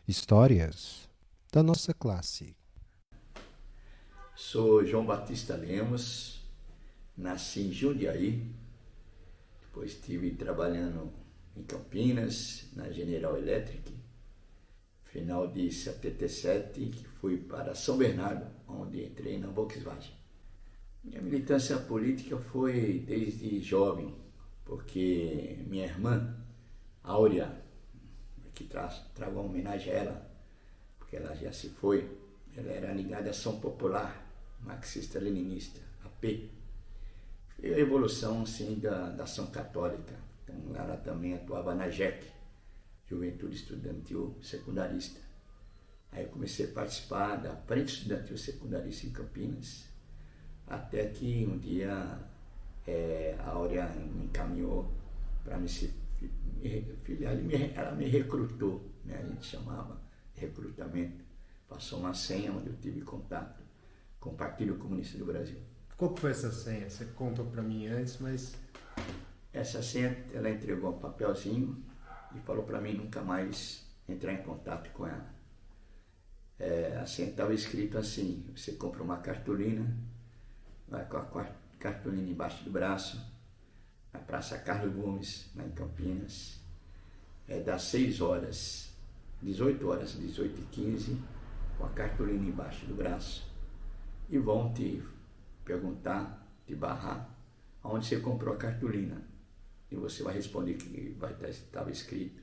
Histórias da nossa classe. Sou João Batista Lemos, nasci em Jundiaí, depois estive trabalhando em Campinas, na General Electric, final de 77, que fui para São Bernardo, onde entrei na Volkswagen. Minha militância política foi desde jovem, porque minha irmã, Áurea, que trago uma homenagem a ela, porque ela já se foi, ela era ligada à Ação Popular, marxista-leninista, AP. Foi a evolução, sim, da ação católica. Então, ela também atuava na JEC, Juventude Estudantil Secundarista. Aí eu comecei a participar da Frente Estudantil Secundarista em Campinas, até que um dia a Áurea me encaminhou para me filiar. Ela me recrutou, né? A gente chamava de recrutamento. Passou uma senha onde eu tive contato com o Partido Comunista do Brasil. Qual que foi essa senha? Você contou para mim antes, mas... Essa senha, ela entregou um papelzinho e falou para mim nunca mais entrar em contato com ela. A senha estava escrito assim: você compra uma cartolina, vai com a cartolina embaixo do braço, na Praça Carlos Gomes, lá em Campinas, das 6 horas, 18 horas, 18h15, com a cartolina embaixo do braço, e vão te perguntar, te barrar, aonde você comprou a cartolina. E você vai responder que estava escrito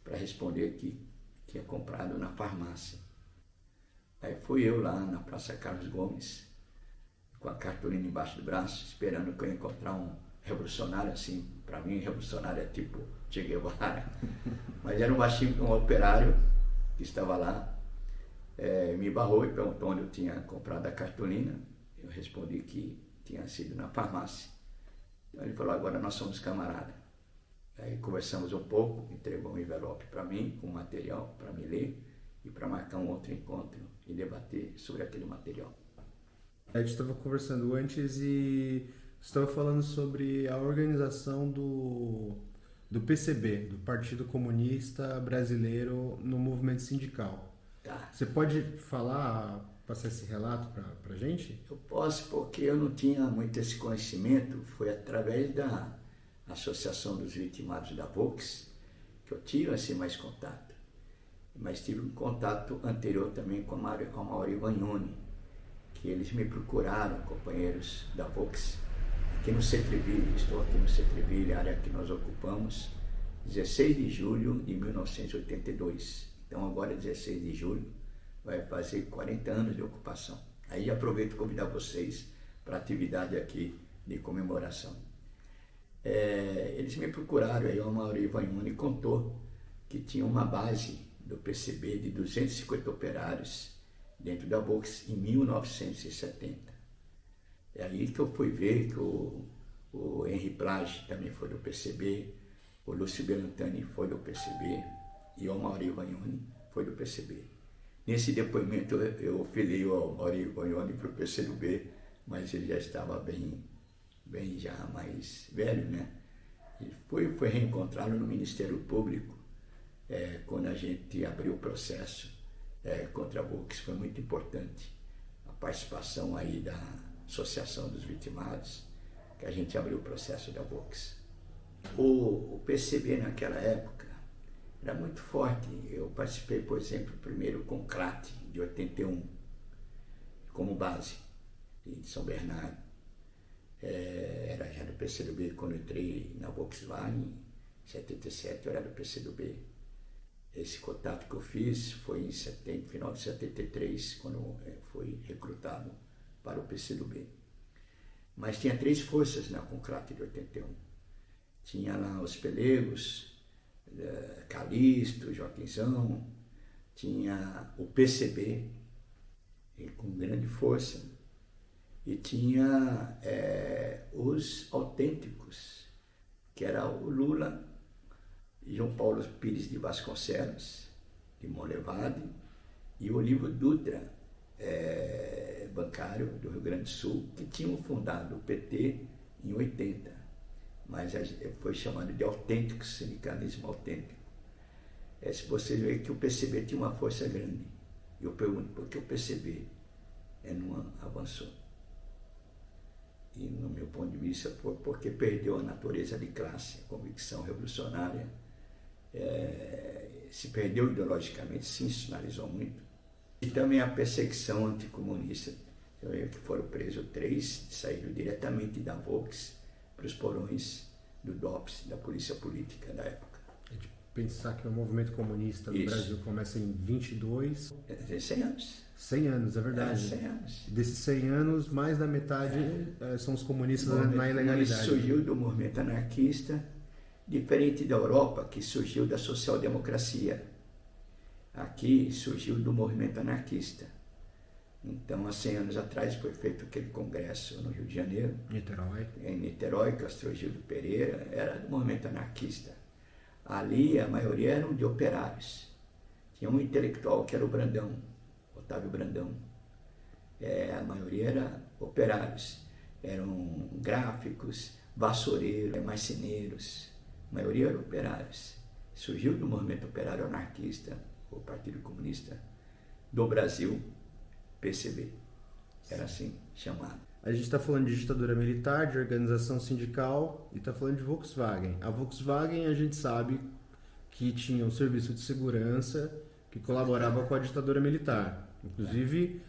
para responder que tinha comprado na farmácia. Aí fui eu lá na Praça Carlos Gomes, com a cartolina embaixo do braço, esperando que eu ia encontrar um revolucionário assim. Para mim, revolucionário é tipo Che Guevara. Mas era um baixinho, um operário que estava lá, me barrou e perguntou onde eu tinha comprado a cartolina. Eu respondi que tinha sido na farmácia. Então ele falou: agora nós somos camaradas. Aí conversamos um pouco, entregou um envelope para mim, com material para me ler e para marcar um outro encontro e debater sobre aquele material. A gente estava conversando antes e você estava falando sobre a organização do PCB, do Partido Comunista Brasileiro, no movimento sindical. Tá. Você pode passar esse relato para a gente? Eu posso, porque eu não tinha muito esse conhecimento. Foi através da Associação dos Vitimados da Volks que eu tive assim mais contato. Mas tive um contato anterior também com a Mauri Vagnoni, que eles me procuraram, companheiros da Volks, aqui no Cetreville. Estou aqui no Cetreville, a área que nós ocupamos, 16 de julho de 1982. Então agora é 16 de julho, vai fazer 40 anos de ocupação. Aí aproveito para convidar vocês para a atividade aqui de comemoração. Eles me procuraram, aí o Mauri Vagnoni contou que tinha uma base do PCB de 250 operários dentro da Volks em 1970. É aí que eu fui ver que o Henri Plage também foi do PCB, o Lúcio Belantani foi do PCB e o Mauri Vagnoni foi do PCB. Nesse depoimento eu filiei o Mauri Vagnoni para o PCdoB, mas ele já estava bem já mais velho, né? E foi reencontrá-lo no Ministério Público, quando a gente abriu o processo contra a Volks. Foi muito importante a participação aí da Associação dos Vitimados, que a gente abriu o processo da Volks. O PCB naquela época era muito forte. Eu participei, por exemplo, primeiro com o CRAT, de 81, como base, de São Bernardo. Era já do PCdoB quando eu entrei na Volkswagen, em 77, eu era do PCdoB. Esse contato que eu fiz foi em final de 73, quando fui recrutado para o PCdoB. Mas tinha 3 forças na Concrate de 81. Tinha lá os Pelegos, Calixto, Joaquinzão, tinha o PCB, com grande força, e tinha os autênticos, que era o Lula, João Paulo Pires de Vasconcelos, de Monlevade, e o Olívio Dutra, bancário do Rio Grande do Sul, que tinham fundado o PT em 80. mas foi chamado de autêntico, sindicalismo autêntico. Se vocês verem que o PCB tinha uma força grande, eu pergunto por que o PCB não avançou. E no meu ponto de vista foi porque perdeu a natureza de classe, a convicção revolucionária, se perdeu ideologicamente, se institucionalizou muito. E também a perseguição anticomunista, que foram presos 3, saíram diretamente da Volks para os porões do DOPS, da Polícia Política da época. É de pensar que o movimento comunista no Brasil começa em 22... 100 anos. 100 anos, é verdade. 100 anos. Desses 100 anos, mais da metade são os comunistas na ilegalidade. Surgiu do movimento anarquista, diferente da Europa, que surgiu da social-democracia. Aqui surgiu do movimento anarquista. Então, há 100 anos atrás foi feito aquele congresso no Rio de Janeiro. Niterói. Em Niterói, Castro Gildo Pereira, era do movimento anarquista. Ali, a maioria eram de operários. Tinha um intelectual que era o Brandão, Otávio Brandão. A maioria era operários. Eram gráficos, vassoureiros, marceneiros. A maioria eram operários. Surgiu do movimento operário anarquista, o Partido Comunista do Brasil, PCB. Era assim chamado. A gente está falando de ditadura militar, de organização sindical e está falando de Volkswagen. A Volkswagen, a gente sabe que tinha um serviço de segurança que colaborava com a ditadura militar. Inclusive,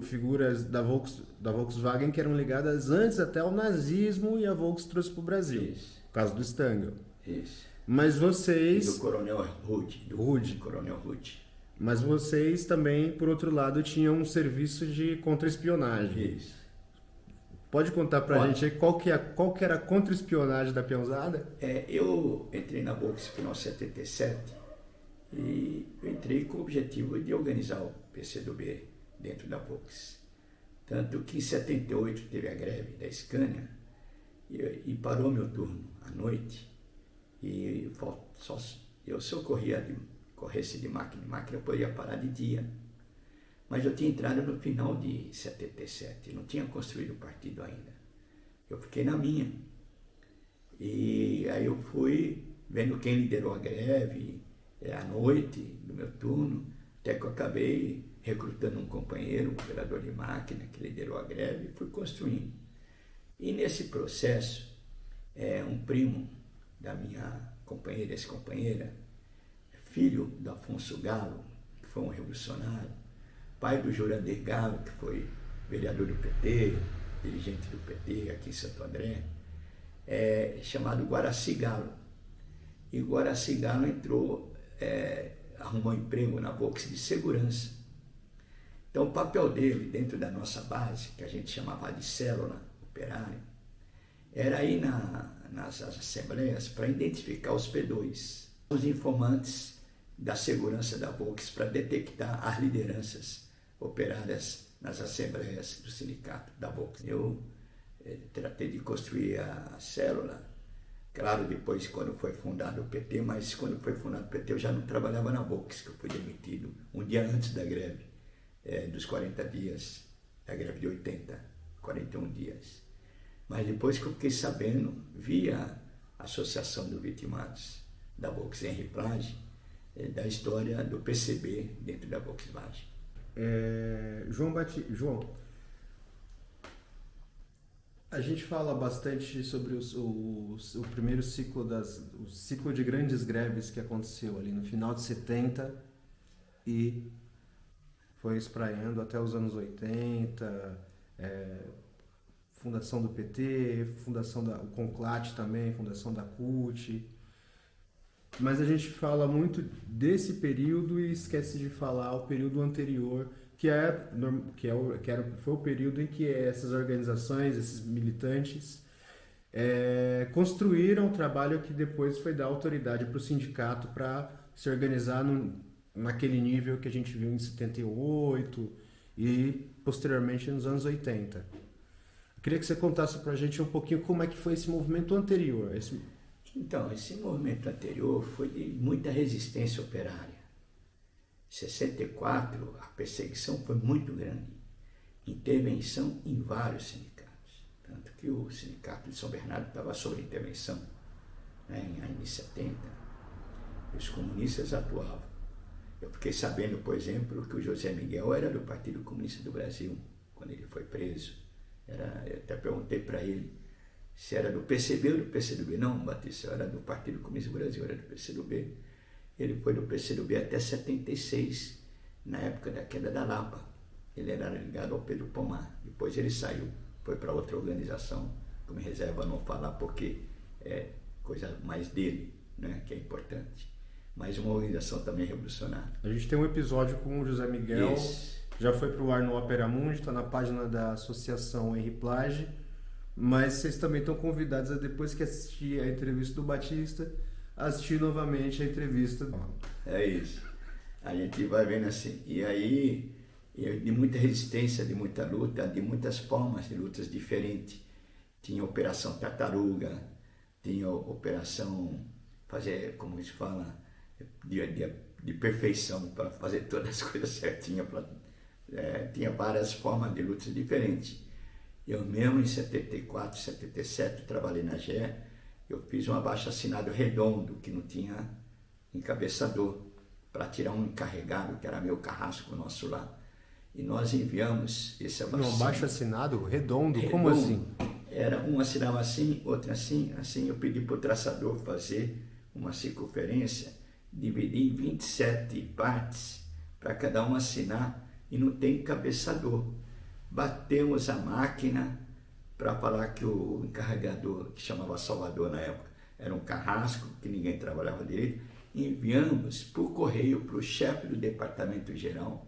figuras da Volkswagen que eram ligadas antes até ao nazismo, e a Volks trouxe para o Brasil. Isso. O caso do Stangl. Isso. Mas vocês... E do Coronel Rude. Coronel Rude. Mas vocês também, por outro lado, tinham um serviço de contra-espionagem. Isso. Pode contar pra gente aí qual que era a contra-espionagem da peãozada? Eu entrei na Volks em 1977 e eu entrei com o objetivo de organizar o PCdoB dentro da Volks. Tanto que em 78 teve a greve da Scania e parou meu turno à noite e eu corresse de máquina eu poderia parar de dia. Mas eu tinha entrado no final de 77, não tinha construído o partido ainda. Eu fiquei na minha. E aí eu fui vendo quem liderou a greve à noite, do meu turno, até que eu acabei recrutando um companheiro, um operador de máquina, que liderou a greve, e fui construindo. E nesse processo, um primo da minha companheira, ex-companheira, filho do Afonso Galo, que foi um revolucionário, pai do Jurandir Galo, que foi vereador do PT, dirigente do PT aqui em Santo André, chamado Guaraci Galo. E Guaraci Galo entrou, arrumou emprego na Volks de segurança. Então o papel dele dentro da nossa base, que a gente chamava de célula operária, era ir nas assembleias para identificar os P2, os informantes da segurança da Volks, para detectar as lideranças operárias nas assembleias do sindicato da Volks. Eu tratei de construir a célula, claro, depois quando foi fundado o PT, mas quando foi fundado o PT eu já não trabalhava na Volks, que eu fui demitido um dia antes da greve, dos 40 dias, da greve de 41 dias. Mas depois que eu fiquei sabendo, via a Associação dos Vitimados da Volks, Henri Plage, da história do PCB dentro da Volkswagen. João, a gente fala bastante sobre o primeiro ciclo o ciclo de grandes greves que aconteceu ali no final de 70 e foi espraiando até os anos 80, fundação do PT, o Conclate também, fundação da CUT. Mas a gente fala muito desse período e esquece de falar o período anterior, foi o período em que essas organizações, esses militantes, construíram o trabalho que depois foi dar autoridade para o sindicato para se organizar naquele nível que a gente viu em 78 e posteriormente nos anos 80. Eu queria que você contasse para a gente um pouquinho como é que foi esse movimento anterior. Então, esse movimento anterior foi de muita resistência operária. Em 64, a perseguição foi muito grande. Intervenção em vários sindicatos. Tanto que o Sindicato de São Bernardo estava sob intervenção, né, em anos 70. E os comunistas atuavam. Eu fiquei sabendo, por exemplo, que o José Miguel era do Partido Comunista do Brasil, quando ele foi preso. Eu até perguntei para ele se era do PCB ou do PCdoB. Não, Batista, era do Partido Comunista do Brasil, era do PCdoB. Ele foi do PCdoB até 76, na época da queda da Lapa. Ele era ligado ao Pedro Pomar. Depois ele saiu, foi para outra organização, como reserva não falar, porque é coisa mais dele, né, que é importante. Mas uma organização também revolucionária. A gente tem um episódio com o José Miguel, Isso. Já foi para o ar no Opera Mundi, está na página da Associação Henri Plage, mas vocês também estão convidados a, depois que assistir a entrevista do Batista, assistir novamente a entrevista. É isso. A gente vai vendo assim. E aí, de muita resistência, de muita luta, de muitas formas de lutas diferentes. Tinha Operação Tartaruga, tinha Operação fazer, como se fala, de perfeição, para fazer todas as coisas certinhas. Tinha várias formas de lutas diferentes. Eu mesmo, em 74, 77, trabalhei na GE, eu fiz um abaixo-assinado redondo, que não tinha encabeçador, para tirar um encarregado, que era meu carrasco nosso lá. E nós enviamos esse abaixo-assinado. Um abaixo-assinado redondo? Como assim? Era, um assinava assim, outro assim, assim. Eu pedi para o traçador fazer uma circunferência, dividir em 27 partes, para cada um assinar, e não tem encabeçador. Batemos a máquina para falar que o encarregador, que chamava Salvador na época, era um carrasco, que ninguém trabalhava direito. Enviamos por correio para o chefe do departamento geral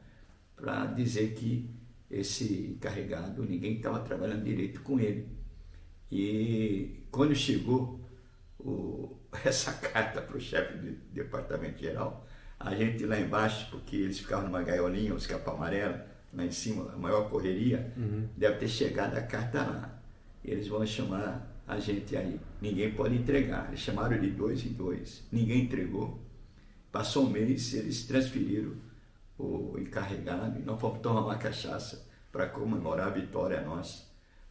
para dizer que esse encarregado, ninguém estava trabalhando direito com ele. E quando chegou essa carta para o chefe do departamento geral, a gente lá embaixo, porque eles ficavam numa gaiolinha, os capa amarela, lá em cima, a maior correria, deve ter chegado a carta lá. Eles vão chamar a gente aí. Ninguém pode entregar. Eles chamaram de 2 em 2. Ninguém entregou. Passou um mês, eles transferiram o encarregado e nós fomos tomar uma cachaça para comemorar a vitória nossa.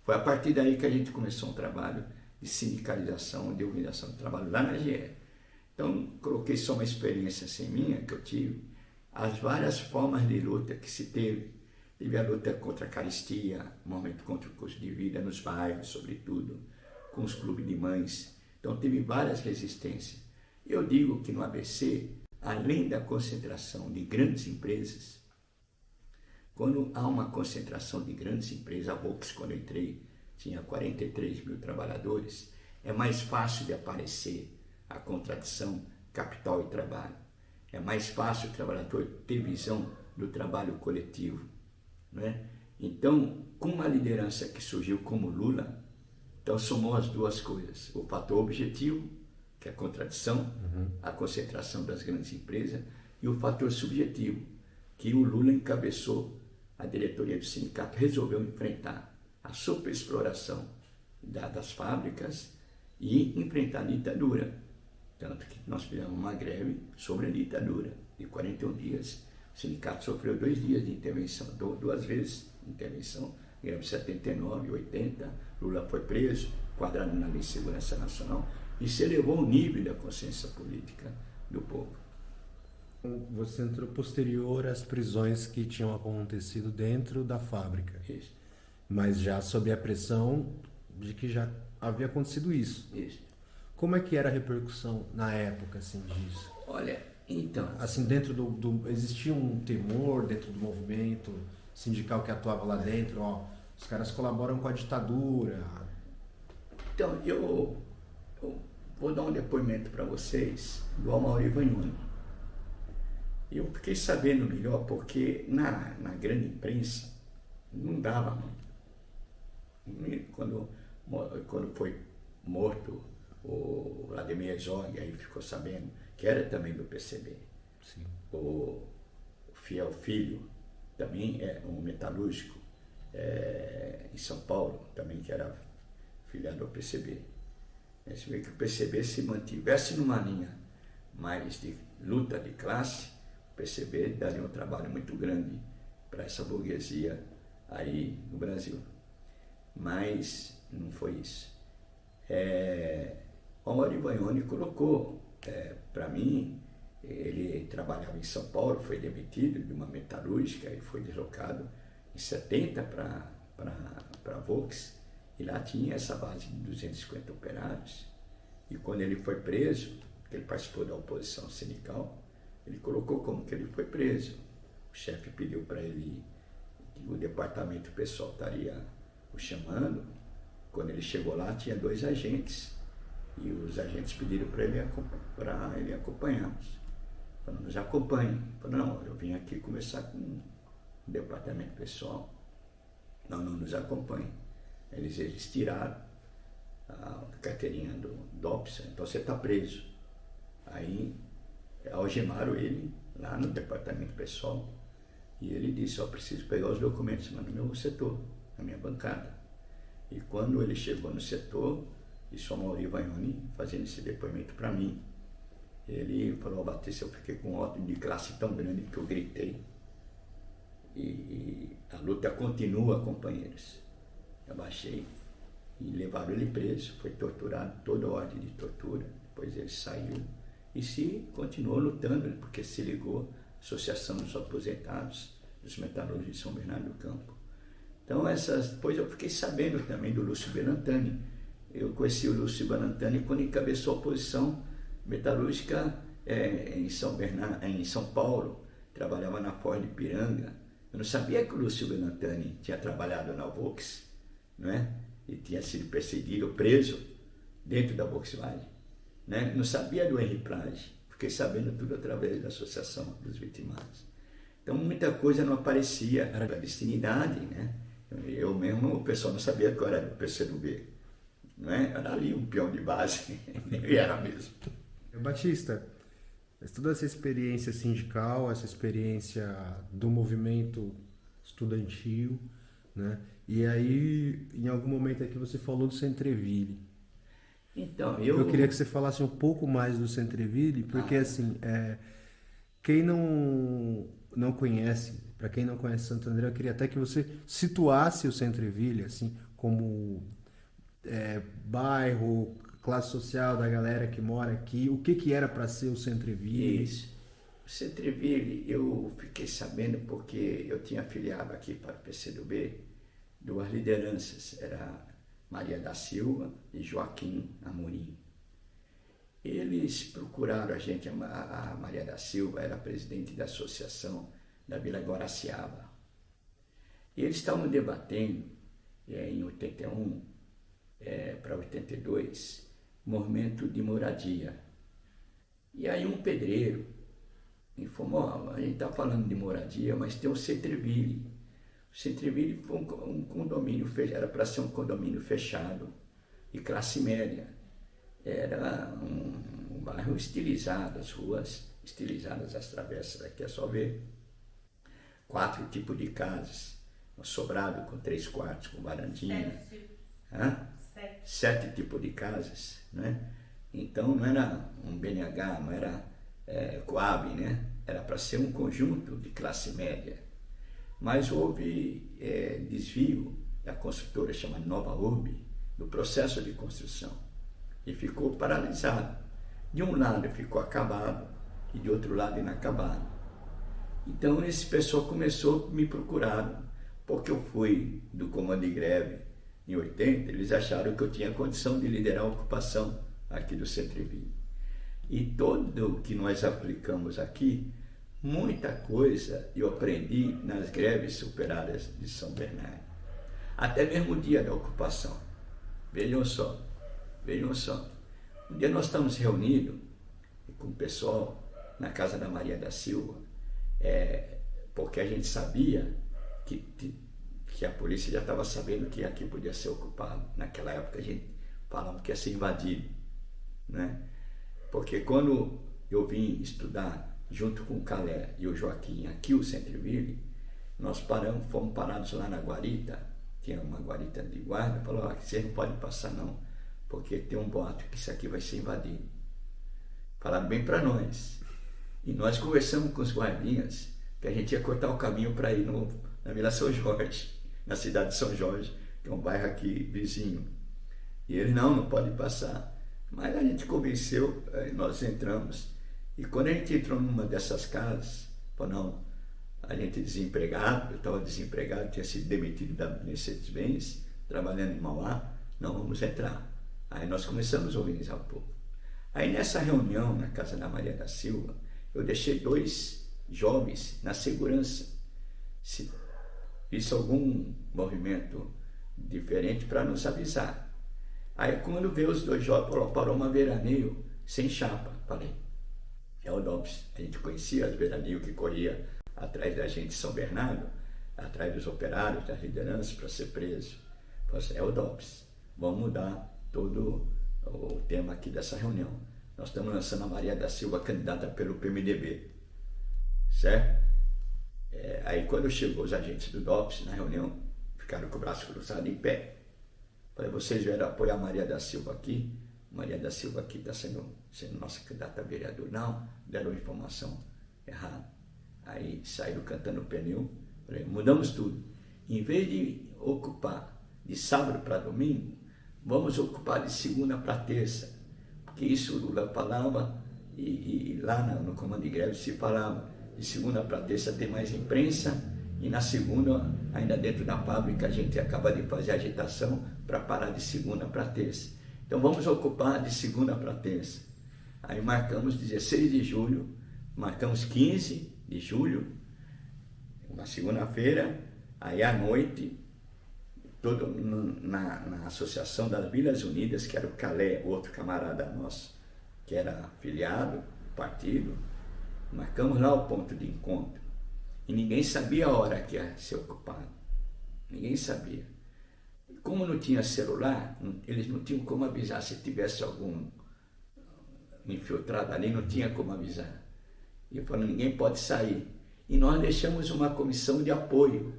Foi a partir daí que a gente começou um trabalho de sindicalização, de organização de trabalho lá na GE. Então, coloquei só uma experiência assim minha, que eu tive, as várias formas de luta que se teve. Teve a luta contra a carestia, o momento contra o custo de vida nos bairros, sobretudo, com os clubes de mães. Então, teve várias resistências. Eu digo que no ABC, além da concentração de grandes empresas, quando há uma concentração de grandes empresas, a Volks, quando eu entrei, tinha 43 mil trabalhadores, é mais fácil de aparecer a contradição capital e trabalho. É mais fácil o trabalhador ter visão do trabalho coletivo, né? Então, com uma liderança que surgiu como Lula, então somou as duas coisas, o fator objetivo, que é a contradição, a concentração das grandes empresas, e o fator subjetivo, que o Lula encabeçou, a diretoria do sindicato resolveu enfrentar a superexploração das fábricas e enfrentar a ditadura. Tanto que nós fizemos uma greve sobre a ditadura de 41 dias. O sindicato sofreu 2 dias de intervenção, 2 vezes de intervenção, greve 79 e 80, Lula foi preso, quadrado na Lei de Segurança Nacional, e se elevou o nível da consciência política do povo. Você entrou posterior às prisões que tinham acontecido dentro da fábrica. Isso. Mas já sob a pressão de que já havia acontecido isso. Isso. Como é que era a repercussão na época, assim, disso? Olha, então... Assim, dentro existia um temor dentro do movimento sindical que atuava lá dentro, ó, os caras colaboram com a ditadura. Então, eu vou dar um depoimento para vocês do Amaury Vagnoni. Eu fiquei sabendo melhor porque na grande imprensa não dava muito. Quando foi morto o Vladimir Herzog, aí ficou sabendo que era também do PCB. Sim. O Fiel Filho também é um metalúrgico em São Paulo, também que era filiado ao PCB. Você vê que o PCB se mantivesse numa linha mais de luta de classe, o PCB daria um trabalho muito grande para essa burguesia aí no Brasil. mas não foi isso. O Amaury Vagnoni colocou para mim, ele trabalhava em São Paulo, foi demitido de uma metalúrgica e foi deslocado em 70 para a Volks, e lá tinha essa base de 250 operários. E quando ele foi preso, porque ele participou da oposição sindical, ele colocou como que ele foi preso. O chefe pediu para ele que o departamento pessoal estaria o chamando. Quando ele chegou lá, tinha 2 agentes, e os agentes pediram para ele acompanhá-los. Falou, nos acompanhe. Ele falou, não, eu vim aqui conversar com o departamento pessoal. Não nos acompanhe. Eles tiraram a carteirinha do DOPS, então você está preso. Aí algemaram ele lá no departamento pessoal, e ele disse, eu preciso pegar os documentos no meu setor, na minha bancada. E quando ele chegou no setor, isso o Amaury Vagnoni fazendo esse depoimento para mim, ele falou, Batista, eu fiquei com um ódio de classe tão grande que eu gritei. E a luta continua, companheiros. Eu baixei e levaram ele preso, foi torturado, toda ordem de tortura. Depois ele saiu e continuou lutando, porque se ligou à Associação dos Aposentados dos Metalúrgicos de São Bernardo do Campo. Então, depois eu fiquei sabendo também do Lúcio Belantani. Eu conheci o Lúcio Belantani quando encabeçou a oposição metalúrgica em São Paulo, trabalhava na Ford Ipiranga. Eu não sabia que o Lúcio Belantani tinha trabalhado na Volks, não é? E tinha sido perseguido, preso dentro da Volkswagen, né? Não sabia do Henri Plage, fiquei sabendo tudo através da Associação dos Vitimados. Então muita coisa não aparecia, era clandestinidade, né? Eu mesmo, o pessoal não sabia que eu era do PCdoB, não é? Era ali um peão de base, e era mesmo. Batista, toda essa experiência sindical, essa experiência do movimento estudantil, né? E aí, em algum momento aqui você falou do Centreville. Então, eu queria que você falasse um pouco mais do Centreville, porque assim, quem não conhece, para quem não conhece Santo André, eu queria até que você situasse o Centreville, assim, como bairro, classe social da galera que mora aqui, o que era para ser o Centreville? Isso. O Centreville, eu fiquei sabendo porque eu tinha afiliado aqui para o PCdoB, 2 lideranças, era Maria da Silva e Joaquim Amorim. Eles procuraram a gente, a Maria da Silva era presidente da associação da Vila Guaraciaba. E eles estavam debatendo, em 81 para 82, movimento de moradia. E aí um pedreiro informou, a gente está falando de moradia, mas tem o Centreville. O Centreville foi um condomínio, era para ser um condomínio fechado e classe média. Era um bairro estilizado, as ruas estilizadas, as travessas, aqui é só ver 4 tipos de casas, um sobrado com 3 quartos, com varandinha. 7 tipos de casas, né? Então não era um BNH, não era Coab, né? Era para ser um conjunto de classe média. Mas houve desvio da construtora chamada Nova Urbe, do processo de construção, e ficou paralisado. De um lado ficou acabado e de outro lado inacabado. Então esse pessoal começou a me procurar, porque eu fui do comando de greve em 80, eles acharam que eu tinha condição de liderar a ocupação aqui do Centreville. E tudo o que nós aplicamos aqui, muita coisa eu aprendi nas greves operárias de São Bernardo. Até mesmo o dia da ocupação. Vejam só. Um dia nós estamos reunidos com o pessoal na casa da Maria da Silva, porque a gente sabia que a polícia já estava sabendo que aqui podia ser ocupado. Naquela época a gente falava que ia ser invadido, né? Porque quando eu vim estudar junto com o Calé e o Joaquim aqui o Centreville, nós fomos parados lá na guarita, tinha uma guarita de guarda, falou, vocês não podem passar não, porque tem um boato que isso aqui vai ser invadido. Falaram bem para nós. E nós conversamos com os guardinhas que a gente ia cortar o caminho para ir na Vila São Jorge, na cidade de São Jorge, que é um bairro aqui vizinho. E ele, não pode passar. Mas a gente convenceu, nós entramos. E quando a gente entrou numa dessas casas, falou, não, a gente desempregado, eu estava desempregado, tinha sido demitido da Mercedes-Benz, trabalhando em Mauá, não, vamos entrar. Aí nós começamos a organizar um pouco. Aí nessa reunião, na casa da Maria da Silva, eu deixei 2 jovens na segurança. Se visse algum movimento diferente para nos avisar. Aí quando veio os 2 jovens, parou uma veraneio sem chapa. Falei, é o DOPS. A gente conhecia as veraneio que corria atrás da gente em São Bernardo, atrás dos operários, das lideranças para ser preso. Falei assim, é o DOPS. Vamos mudar todo o tema aqui dessa reunião. Nós estamos lançando a Maria da Silva candidata pelo PMDB. Certo? Aí quando chegou os agentes do DOPS na reunião, ficaram com o braço cruzado em pé. Falei, vocês vieram apoiar a Maria da Silva aqui? Maria da Silva aqui está sendo nossa candidata a vereador. Não, deram informação errada. Aí saíram cantando pneu. Falei, mudamos tudo. Em vez de ocupar de sábado para domingo, vamos ocupar de segunda para terça. Porque isso o Lula falava e lá no comando de greve se falava de segunda para terça tem mais imprensa e na segunda, ainda dentro da fábrica, a gente acaba de fazer agitação para parar de segunda para terça. Então vamos ocupar de segunda para terça. Aí marcamos 16 de julho, marcamos 15 de julho, uma segunda-feira, aí à noite, todo na Associação das Vilas Unidas, que era o Calé, outro camarada nosso, que era afiliado do partido, marcamos lá o ponto de encontro. E ninguém sabia a hora que ia ser ocupado. Ninguém sabia. Como não tinha celular, eles não tinham como avisar. Se tivesse algum infiltrado ali, não tinha como avisar. E eu falo, ninguém pode sair. E nós deixamos uma comissão de apoio,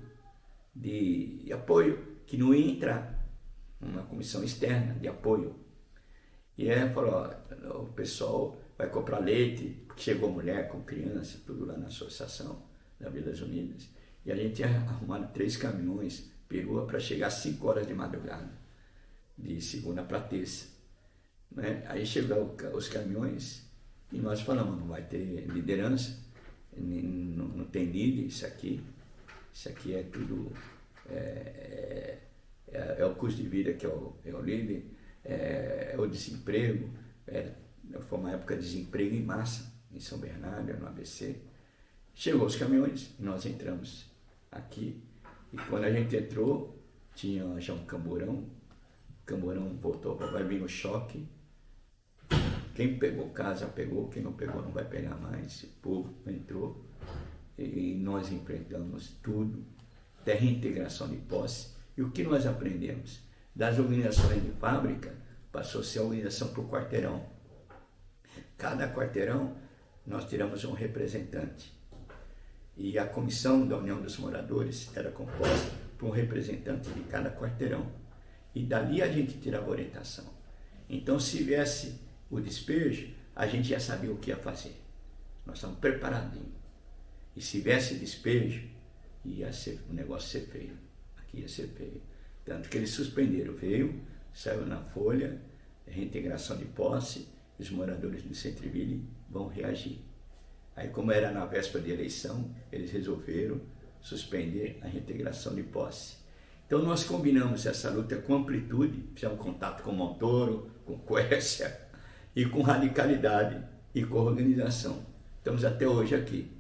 que não ia entrar, uma comissão externa de apoio. E aí falou, o pessoal vai comprar leite, porque chegou mulher com criança, tudo lá na Associação das Vilas Unidas. E a gente tinha arrumado 3 caminhões, perua, para chegar às 5 horas de madrugada, de segunda para terça. Né? Aí chegaram os caminhões e nós falamos, não vai ter liderança, não tem líder, isso aqui é tudo, é o custo de vida que é o líder, é o desemprego, foi uma época de desemprego em massa, em São Bernardo, no ABC. Chegou os caminhões e nós entramos aqui. E quando a gente entrou, tinha já um camburão. O camburão voltou, vai vir o choque. Quem pegou casa pegou, quem não pegou não vai pegar mais. O povo entrou e nós enfrentamos tudo, até reintegração de posse. E o que nós aprendemos? Das organizações de fábrica, passou a ser a organização para o quarteirão. Cada quarteirão, nós tiramos um representante. E a comissão da União dos Moradores era composta por um representante de cada quarteirão. E dali a gente tirava orientação. Então, se viesse o despejo, a gente já sabia o que ia fazer. Nós estávamos preparadinhos. E se viesse despejo, o negócio ia ser feio. Aqui ia ser feio. Tanto que eles suspenderam. Veio, saiu na folha, reintegração de posse, os moradores do Centro-Ville vão reagir. Aí, como era na véspera de eleição, eles resolveram suspender a reintegração de posse. Então, nós combinamos essa luta com amplitude, fizemos contato com Montoro, com Quércia, e com radicalidade e com organização. Estamos até hoje aqui.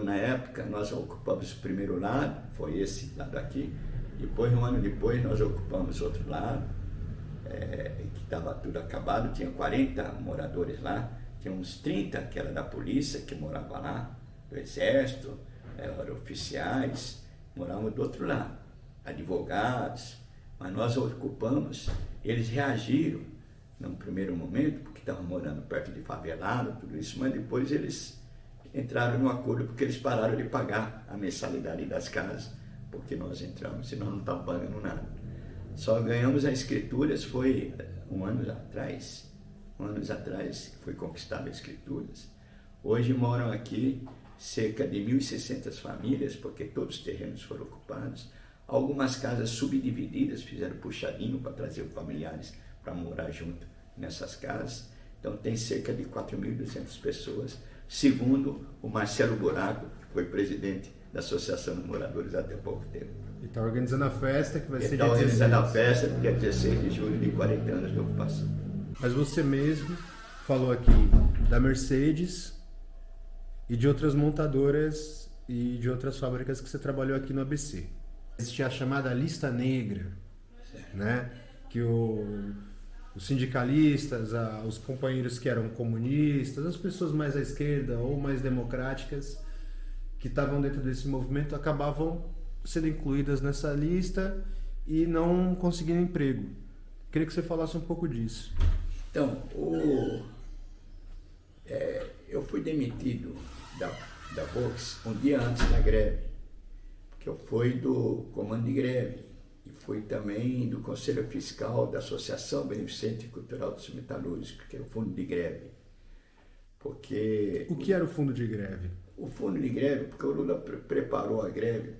Na época, nós ocupamos o primeiro lado, foi esse lado aqui. Depois, um ano depois, nós ocupamos outro lado, que estava tudo acabado, tinha 40 moradores lá. Tinha uns 30 que era da polícia, que morava lá, do exército, eram oficiais, moravam do outro lado, advogados, mas nós ocupamos, eles reagiram num primeiro momento, porque estavam morando perto de favelado, tudo isso, mas depois eles entraram no acordo, porque eles pararam de pagar a mensalidade das casas, porque nós entramos, senão não estávamos pagando nada. Só ganhamos as escrituras, foi anos atrás que foi conquistada as escrituras. Hoje moram aqui cerca de 1.600 famílias, porque todos os terrenos foram ocupados. Algumas casas subdivididas, fizeram puxadinho para trazer os familiares para morar junto nessas casas. Então tem cerca de 4.200 pessoas, segundo o Marcelo Buraco, que foi presidente da Associação de Moradores até pouco tempo. E está organizando a festa que vai ser dia 16. Está organizando a festa dia 16 de julho de 40 anos de ocupação. Mas você mesmo falou aqui da Mercedes e de outras montadoras e de outras fábricas que você trabalhou aqui no ABC. Existia a chamada lista negra, né? Que os sindicalistas, os companheiros que eram comunistas, as pessoas mais à esquerda ou mais democráticas que estavam dentro desse movimento acabavam sendo incluídas nessa lista e não conseguindo emprego. Queria que você falasse um pouco disso. Então, eu fui demitido da Volks um dia antes da greve, porque eu fui do comando de greve e fui também do Conselho Fiscal da Associação Beneficente Cultural dos Metalúrgicos, que é o fundo de greve. Porque o que era o fundo de greve? O fundo de greve, porque o Lula preparou a greve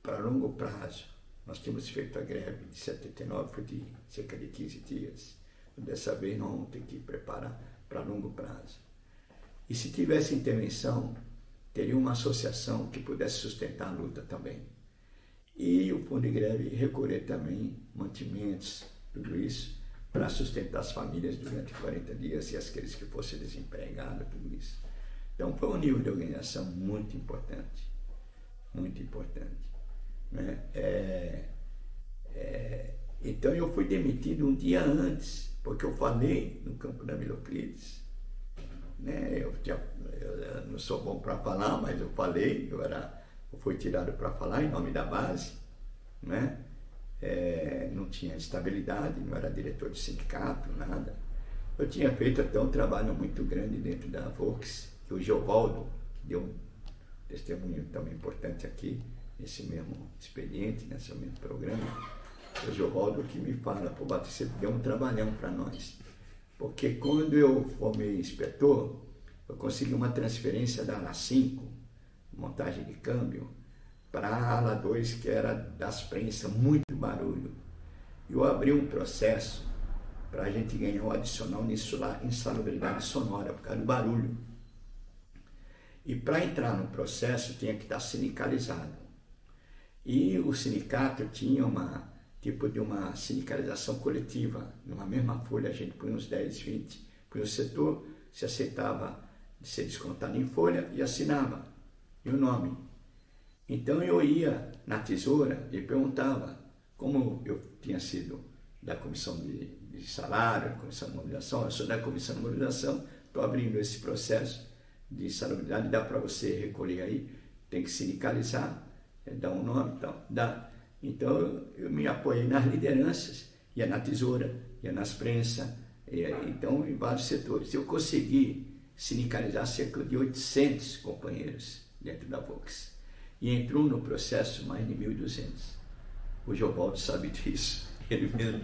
para longo prazo. Nós tínhamos feito a greve de 79, foi de cerca de 15 dias. Dessa vez nós vamos ter que preparar para longo prazo. E se tivesse intervenção, teria uma associação que pudesse sustentar a luta também. E o fundo de greve recolher também mantimentos, tudo isso, para sustentar as famílias durante 40 dias e aqueles que fossem desempregados, tudo isso. Então foi um nível de organização muito importante, né? Então eu fui demitido um dia antes, porque eu falei no campo da Miloclides, né? Eu não sou bom para falar, mas eu falei, eu fui tirado para falar em nome da base, né? Não tinha estabilidade, não era diretor de sindicato, nada. Eu tinha feito até um trabalho muito grande dentro da Volks, que o Geovaldo, que deu um testemunho também importante aqui, nesse mesmo expediente, nesse mesmo programa. O Geovaldo que me fala, pô, Batista, você deu um trabalhão para nós. Porque quando eu formei inspetor, eu consegui uma transferência da ala 5, montagem de câmbio, para a ala 2, que era das prensas, muito barulho. Eu abri um processo para a gente ganhar o adicional insalubridade sonora, por causa do barulho. E para entrar no processo tinha que estar sindicalizado. E o sindicato tinha uma sindicalização coletiva. Numa mesma folha a gente põe uns 10, 20, põe o setor, se aceitava de ser descontado em folha e assinava. E o nome. Então eu ia na tesoura e perguntava, como eu tinha sido da comissão de salário, comissão de mobilização, eu sou da comissão de mobilização, estou abrindo esse processo de insalubridade, dá para você recolher aí, tem que sindicalizar, dá um nome e tal, dá. Então eu me apoiei nas lideranças, ia na tesoura, ia nas prensas, então em vários setores. Eu consegui sindicalizar cerca de 800 companheiros dentro da Volks. E entrou no processo mais de 1.200. O Geovaldo sabe disso, ele mesmo.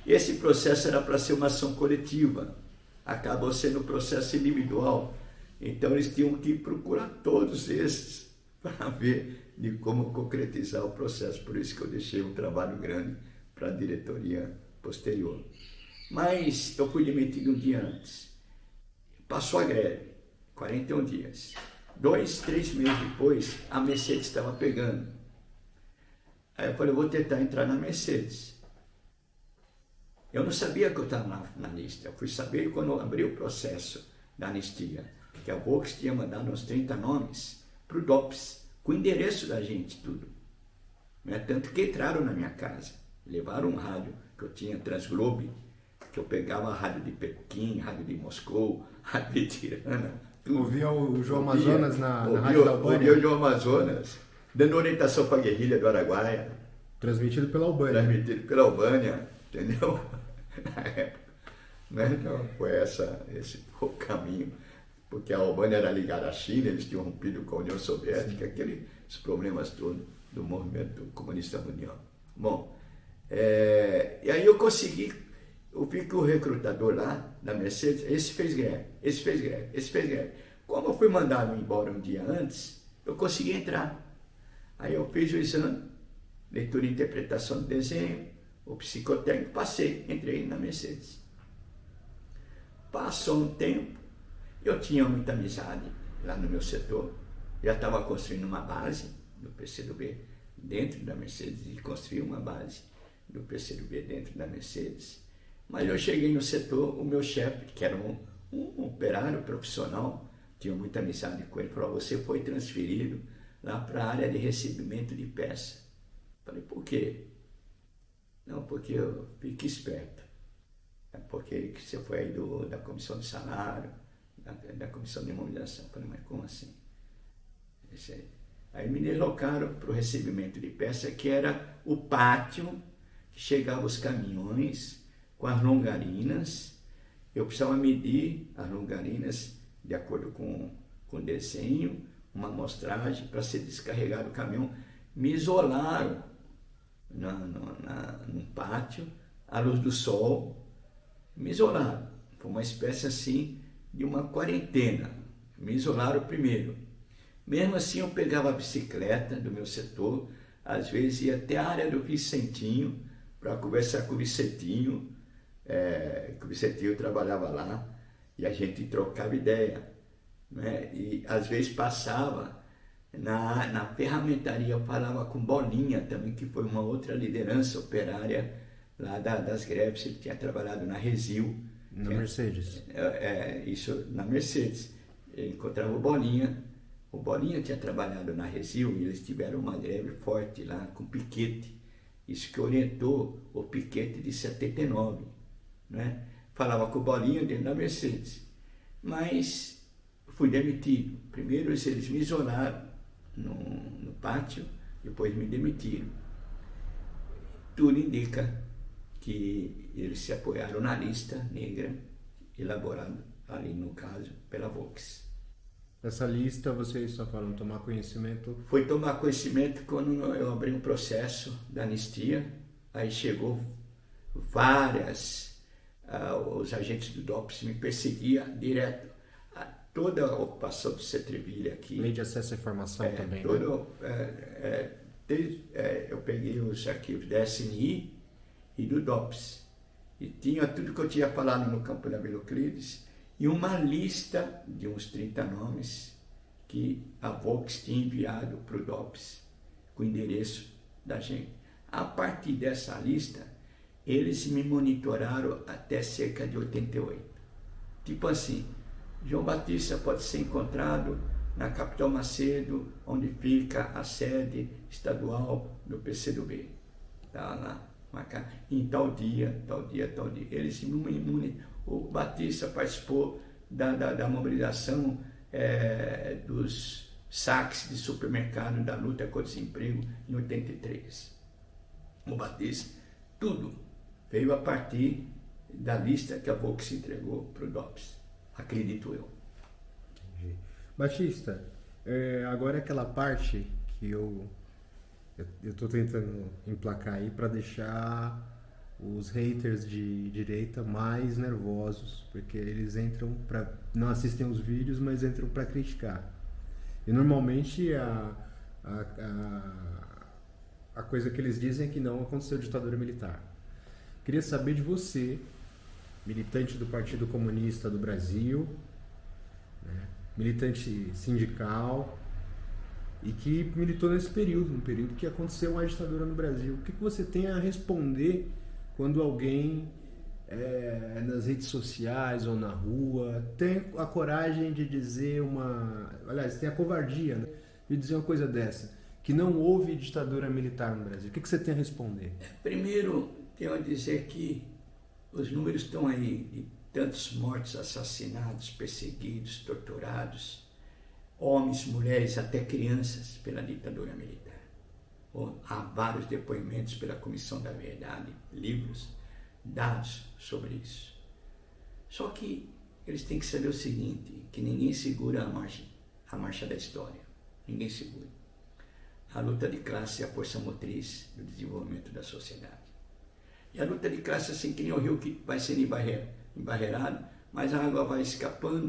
Esse processo era para ser uma ação coletiva, acabou sendo um processo individual. Então eles tinham que procurar todos esses para ver de como concretizar o processo. Por isso que eu deixei um trabalho grande para a diretoria posterior. Mas eu fui demitido um dia antes. Passou a greve, 41 dias. 2, 3 meses depois, a Mercedes estava pegando. Aí eu falei, eu vou tentar entrar na Mercedes. Eu não sabia que eu estava na lista. Eu fui saber quando eu abri o processo da anistia, que a Volks tinha mandado uns 30 nomes para o DOPS, com o endereço da gente, tudo. Né? Tanto que entraram na minha casa, levaram um rádio que eu tinha, Transglobe, que eu pegava a rádio de Pequim, rádio de Moscou, rádio de Tirana, tudo. Ouvia o João Amazonas na rádio da Albânia? Ouvia o João Amazonas, dando orientação para a guerrilha do Araguaia. Transmitido pela Albânia. Transmitido pela Albânia, entendeu? Na época. Né? Então, foi esse foi o caminho. Porque a Albânia era ligada à China, eles tinham rompido com a União Soviética, aqueles problemas todos do movimento comunista mundial. Bom, e aí eu vi que o recrutador lá da Mercedes, esse fez greve. Como eu fui mandado embora um dia antes, eu consegui entrar. Aí eu fiz o exame, leitura e interpretação do desenho, o psicotécnico, passei, entrei na Mercedes. Passou um tempo, eu tinha muita amizade lá no meu setor, já estava construindo uma base do PCdoB dentro da Mercedes e construí uma base do PCdoB dentro da Mercedes. Mas eu cheguei no setor, o meu chefe, que era um operário profissional, tinha muita amizade com ele, falou: você foi transferido lá para a área de recebimento de peça. Falei: por quê? Não, porque eu fico esperto. É porque você foi aí da comissão de salário, da comissão de imunização. Falei: mas como assim? Aí me deslocaram para o recebimento de peça, que era o pátio que chegavam os caminhões com as longarinas. Eu precisava medir as longarinas de acordo com o desenho, uma amostragem para ser descarregado o caminhão. Me isolaram no pátio, à luz do sol, me isolaram. Foi uma espécie assim de uma quarentena. Me isolaram primeiro. Mesmo assim, eu pegava a bicicleta do meu setor, às vezes ia até a área do Vicentinho para conversar com o Vicentinho, que o Vicentinho trabalhava lá, e a gente trocava ideia, né? E às vezes passava na ferramentaria, eu falava com Bolinha também, que foi uma outra liderança operária lá das greves. Ele tinha trabalhado na Resil. Na Mercedes. Isso, na Mercedes. Eu encontrava o Bolinha. O Bolinha tinha trabalhado na Resil e eles tiveram uma greve forte lá com Piquete. Isso que orientou o Piquete de 79, né? Falava com o Bolinha dentro da Mercedes. Mas fui demitido. Primeiro eles me isolaram no pátio, depois me demitiram. Tudo indica que eles se apoiaram na lista negra elaborada ali, no caso, pela Vox. Essa lista, vocês só falam tomar conhecimento? Foi tomar conhecimento quando eu abri um processo da anistia. Aí chegou os agentes do DOPS me perseguiam direto. Toda a ocupação do Cetreville aqui. Lei de acesso à informação também, eu peguei os arquivos da SNI e do DOPS. E tinha tudo que eu tinha falado no campo da Vila Euclides e uma lista de uns 30 nomes que a Vox tinha enviado para o DOPS, com o endereço da gente. A partir dessa lista, eles me monitoraram até cerca de 88. Tipo assim, João Batista pode ser encontrado na Capitão Macedo, onde fica a sede estadual do PCdoB. Está lá, marcado. Em tal dia, tal dia, tal dia. Eles o Batista participou da mobilização dos saques de supermercado da luta contra o desemprego em 83. O Batista, tudo veio a partir da lista que a Vox entregou para o DOPS. Acredito eu. Entendi. Batista, agora aquela parte que eu estou tentando emplacar aí para deixar os haters de direita mais nervosos, porque eles entram para não assistem os vídeos, mas entram para criticar. E normalmente a coisa que eles dizem é que não aconteceu ditadura militar. Queria saber de você, militante do Partido Comunista do Brasil, né, militante sindical e que militou nesse período, um período que aconteceu uma ditadura no Brasil. O que você tem a responder quando alguém nas redes sociais ou na rua tem a coragem de dizer aliás, tem a covardia, né, de dizer uma coisa dessa, que não houve ditadura militar no Brasil? O que você tem a responder? Primeiro, tenho a dizer que os números estão aí de tantos mortos, assassinados, perseguidos, torturados, homens, mulheres, até crianças pela ditadura militar. Há vários depoimentos pela Comissão da Verdade, livros, dados sobre isso. Só que eles têm que saber o seguinte, que ninguém segura a marcha da história. Ninguém segura. A luta de classe é a força motriz do desenvolvimento da sociedade. E a luta de classe é assim que nem o rio que vai sendo embarreirado, mas a água vai escapando,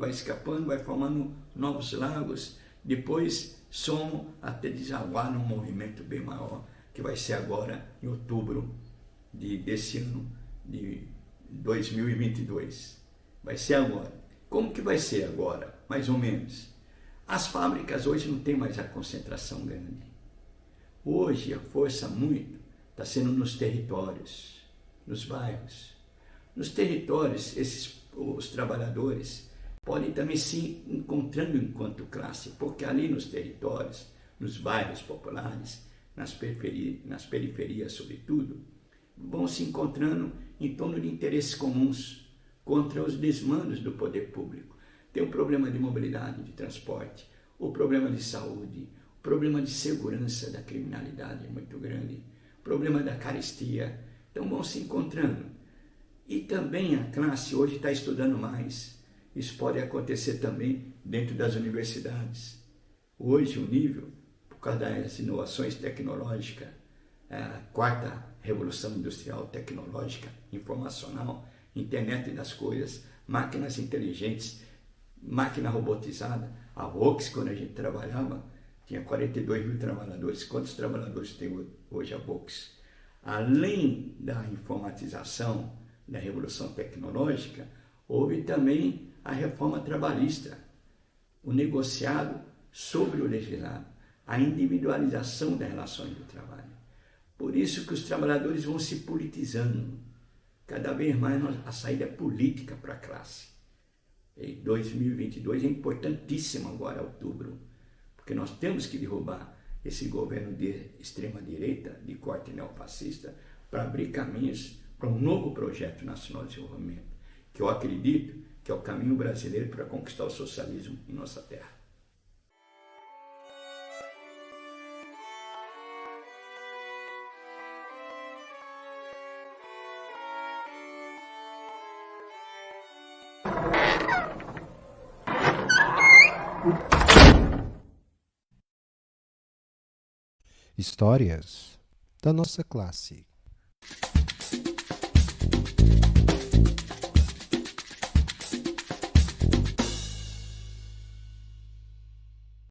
vai formando novos lagos, depois somam até desaguar num movimento bem maior, que vai ser agora em outubro desse ano, de 2022. Vai ser agora. Como que vai ser agora? Mais ou menos. As fábricas hoje não tem mais a concentração grande. Hoje a força muito está sendo nos territórios, nos bairros. Nos territórios, os trabalhadores podem também se encontrando enquanto classe, porque ali nos territórios, nos bairros populares, nas periferias sobretudo, vão se encontrando em torno de interesses comuns contra os desmandos do poder público. Tem o problema de mobilidade, de transporte, o problema de saúde, o problema de segurança da criminalidade é muito grande, o problema da carestia. Então vão se encontrando. E também a classe hoje está estudando mais. Isso pode acontecer também dentro das universidades. Hoje o nível, por causa das inovações tecnológicas, a quarta revolução industrial tecnológica, informacional, internet das coisas, máquinas inteligentes, máquina robotizada. A Vox, quando a gente trabalhava, tinha 42 mil trabalhadores. Quantos trabalhadores tem hoje a Vox? Além da informatização, da revolução tecnológica, houve também a reforma trabalhista, o negociado sobre o legislado, a individualização das relações do trabalho. Por isso que os trabalhadores vão se politizando, cada vez mais a saída política para a classe. Em 2022 é importantíssimo agora, outubro, porque nós temos que derrubar esse governo de extrema-direita, de corte neofascista, para abrir caminhos para um novo projeto nacional de desenvolvimento, que eu acredito que é o caminho brasileiro para conquistar o socialismo em nossa terra. Histórias da nossa classe.